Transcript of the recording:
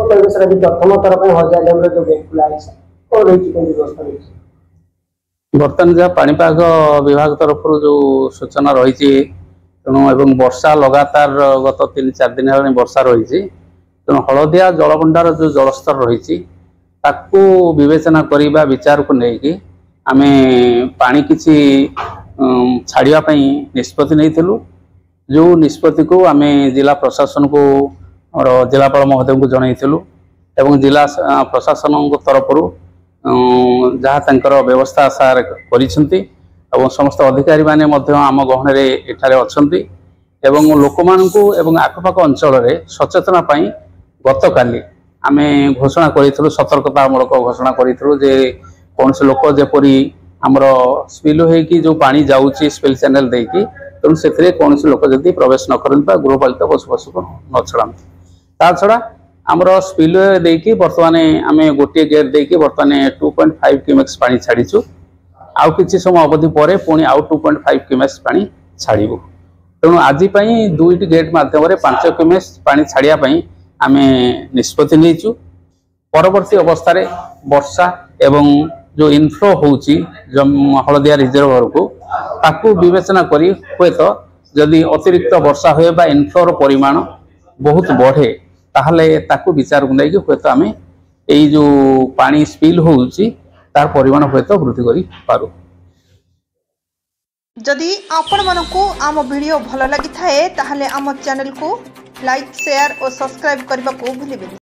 प्रथम थर पर हरजा डैम जो गेट खुला कौन रही व्यवस्था रही बर्तमान जहाँ पाणीपाग विभाग तरफ जो सूचना रही तेणु एवं वर्षा लगातार गत 3-4 दिन है वर्षा रही तेणु हलदिया जलभंडार जो जलस्तर रही विवेचना करने विचार को लेकिन आम पानी किसी छाड़ापी निष्पत्ति नहीं जो निष्पत्ति को आम जिला प्रशासन को और जिलापाल महोदय को जनईलु एवं जिला प्रशासन तरफ जहाँ तंकर व्यवस्था सार करिसेंती एवं समस्त अधिकारी माने मध्य आम गहन एठारे अछंती एवं लोक मानकु एवं आखपाख अंचल रे सचेतना पाई गतकाली आमे घोषणा करिथलु सतर्कतामूलक घोषणा करिथलु जे कौन से लोक जेपरी आमर स्पिल होइकी जो पानी जाउची स्पिल चैनल देकी तेणु से कौन से लोक जदि प्रवेश न करते गृहपालित पशु पशु को न छड़ाते ता छड़ा आमर स्पिलवे देकी बर्तमान आम गोटे गेट देकी बर्तमान 2.5 क्यूमेक्स पानी छाड़ीचु आउ किछि समय अवधि पर पुणी आउ 2.5 क्यूमेक्स पानी छाड़ू तेणु आज दुईट गेट माध्यम 5 क्यूमेक्स पानी छाड़ापी आम निष्पत्ति नहीं परवर्ती अवस्था वर्षा एवं जो इनफ्लो होची हलदिया रिजर्वर को ताकू विवेचना करी हुए तो जदि अतिरिक्त वर्षा हुए बा इनफ्लोर परिमाण बहुत बढ़े ताहले ताकू विचार को लेकिन हुए तो आम यही जो पानी स्पिल होची तार परिमाण हुए तो वृद्धि करी पारू। जदि आपण मानकु आम वीडियो भल लगी थाए ताहले आम चैनल को लाइक शेयर और सब्सक्राइब करने को भूलिबेनि।